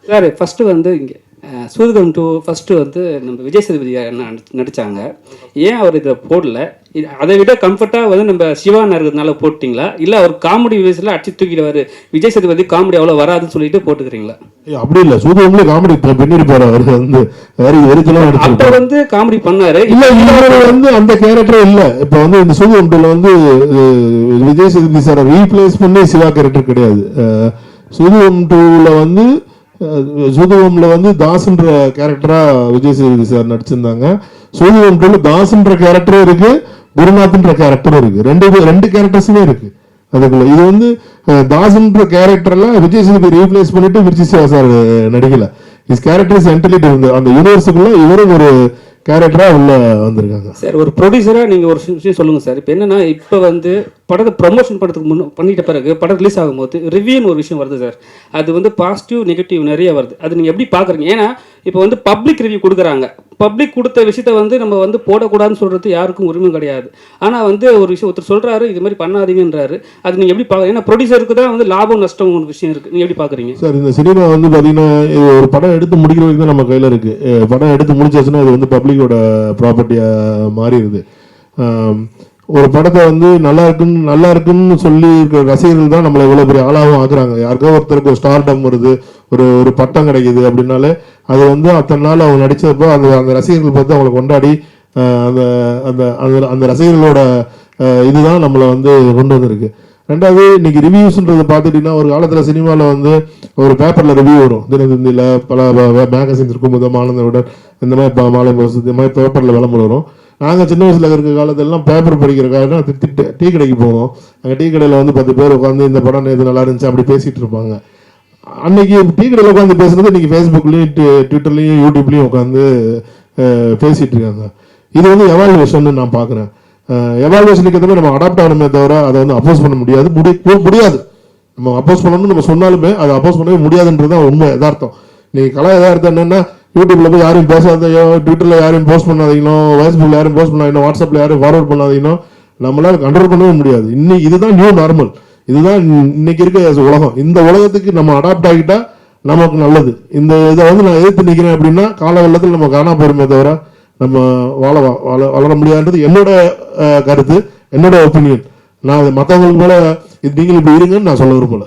Sir first வந்து இங்கே சூதுகம் 2 first வந்து நம்ம விஜய் சேதுபதி நடித்தாங்க. ஏன் அவர் இதில் போடல? அதை விட கம்ஃபர்ட்டாக வந்து நம்ம சிவா இருக்கிறதுனால போட்டிங்களா, இல்லை அவர் காமெடி வேஸில் அடிச்சு தூக்கிடுவார், விஜய் சேதுபதி காமெடி அவ்வளோ வராதுன்னு சொல்லிட்டு போட்டுக்கிறீங்களா? அப்படி இல்லை, சூதுகம்ல காமெடி பின்னாடி போற அவர் வந்து வேற வெறிச்சலாம் அப்போ வந்து காமெடி பண்ணாரு. இல்லை, இவர் வந்து அந்த கேரக்டர் இல்லை. இப்போ வந்து இந்த சூதுகம் 2ல வந்து விஜய் சேதுபதி சாரை ரீப்ளேஸ் பண்ணி சிவா கேரக்டர் கிடையாது. சூதுகம் 2ல வந்து சூதுகம்ல வந்து தாஸ்ன்ற கேரக்டரா விஜய் சேதுபதி சார் நடிச்சிருந்தாங்க. சூதுகம் 2ல தாஸ்ன்ற கேரக்டரும் இருக்கு, குருநாத்ன்ற கேரக்டரும் இருக்கு. ரெண்டு கேரக்டர்ஸுமே இருக்கு அதுக்குள்ள. இது வந்து தாஸ்ன்ற கேரக்டர்ல விஜய் சேதுபதி ரீப்ளேஸ் பண்ணிட்டு விஜய் சிவா சார் நடிக்கல. His character is entirely different. அந்த யூனிவர்ஸுக்குள்ள இவரும் ஒரு கேரக்டரா உள்ள வந்திருக்காங்க. சார் ஒரு ப்ரொடியூசராக நீங்கள் ஒரு விஷயம் சொல்லுங்கள் சார். இப்போ என்னன்னா, இப்போ வந்து படத்தை ப்ரமோஷன் படத்துக்கு பண்ணிட்ட பிறகு படம் ரிலீஸ் ஆகும்போது ரிவ்யூன்னு ஒரு விஷயம் வருது சார். அது வந்து பாசிட்டிவ் நெகட்டிவ் நிறைய வருது. அது நீங்கள் எப்படி பார்க்குறீங்க? ஏன்னா இப்போ வந்து பப்ளிக் ரிவ்யூ கொடுக்குறாங்க. பப்ளிக் கொடுத்த விஷயத்த வந்து நம்ம வந்து போடக்கூடாதுன்னு சொல்கிறது யாருக்கும் உரிமை கிடையாது. ஆனால் வந்து ஒரு விஷயம் ஒருத்தர் சொல்கிறாரு, இது மாதிரி பண்ணாதீங்கன்றாரு. அது நீங்கள் எப்படி பார்க்குறீங்க? ஏன்னா ப்ரொடியூசருக்கு தான் வந்து லாபம் நஷ்டம் ஒரு விஷயம் இருக்குது. நீங்கள் எப்படி பார்க்குறீங்க சார்? இந்த சினிமா வந்து பார்த்தீங்கன்னா ஒரு படம் எடுத்து முடிக்கிற வரைக்கும் தான் நம்ம கையில் இருக்குது. படம் எடுத்து முடிச்சாச்சுன்னா அது வந்து பப்ளிக்கோட ப்ராப்பர்ட்டியாக மாறிடுது. ஒரு படத்தை வந்து நல்லா இருக்குன்னு சொல்லி இருக்கிற ரசிகர்கள் தான் நம்மளை இவ்வளோ பெரிய ஆளாகவும் ஆக்குறாங்க. யாருக்கோ ஒருத்தருக்கு ஒரு ஸ்டார்டம் வருது, ஒரு பட்டம் கிடைக்குது அப்படின்னாலே அது வந்து அத்தனை நாள் அவங்க நடிச்சப்போ அந்த ரசிகர்கள் பார்த்து அவங்களை கொண்டாடி அந்த அந்த அந்த ரசிகர்களோட இதுதான் நம்மளை வந்து கொண்டு வந்திருக்கு. ரெண்டாவது, இன்னைக்கு ரிவ்யூஸ்ன்றதை பார்த்துட்டீங்கன்னா, ஒரு காலத்தில் சினிமாவில் வந்து ஒரு பேப்பரில் ரிவ்யூ வரும். தினத்தந்தியில் பல மேகசின்ஸ் இருக்கும், முதல் ஆனந்தவுடன் இந்த மாதிரி மாலை இந்த மாதிரி பேப்பரில் விளம்பரம் வரும். நாங்கள் சின்ன வயசில் இருக்கிற காலத்திலலாம் பேப்பர் படிக்கிற காரணம் டீ கடைக்கு போவோம். அங்கே டீ கடையில் வந்து 10 பேர் உட்காந்து இந்த படம் இது நல்லா இருந்துச்சு அப்படி பேசிகிட்டு இருப்பாங்க. அன்னைக்கு டீ கடையில் உட்காந்து பேசுறது இன்னைக்கு ஃபேஸ்புக்லேயும் ட்விட்டர்லேயும் யூடியூப்லேயும் உட்காந்து பேசிகிட்டு இருக்காங்க. இது வந்து எவால்வேஷன் நான் பார்க்குறேன். எவால்வேஷனுக்கு எதுவுமே நம்ம அடாப்ட் ஆகணுமே தவிர அதை வந்து அப்போஸ் பண்ண முடியாது. நம்ம அப்போஸ் பண்ணணும்னு நம்ம சொன்னாலுமே அதை அப்போஸ் பண்ணவே முடியாதுன்றது தான் உண்மை யதார்த்தம். நீங்கள் கலா யதார்த்தம் என்னென்னா, யூடியூப்ல போய் யாரையும் பேசாதையோ, ட்விட்டர்ல யாரையும் போஸ்ட் பண்ணாதீங்களோ, ஃபேஸ்புக்ல யாரையும் போஸ்ட் பண்ணாதீங்களோ, வாட்ஸ்அப்ல யாரையும் ஃபார்வர்ட் பண்ணாதீங்களோ, நம்மளால கண்ட்ரோல் பண்ணவே முடியாது. இதுதான் நியூ நார்மல். இதுதான் இன்னைக்கு இருக்க உலகம். இந்த உலகத்துக்கு நம்ம அடாப்ட் ஆகிட்டா நமக்கு நல்லது. இந்த இதை வந்து நான் எதிர்த்து நிற்கிறேன் அப்படின்னா கால வெள்ளத்தில் நம்ம காணா போறோமே தவிர நம்ம வளர முடியாதுன்றது என்னோட கருத்து, என்னோட ஒப்பீனியன். நான் மற்றவங்களுக்கு போல நீங்களும் இப்படி இருங்கன்னு நான் சொல்ல விரும்பல.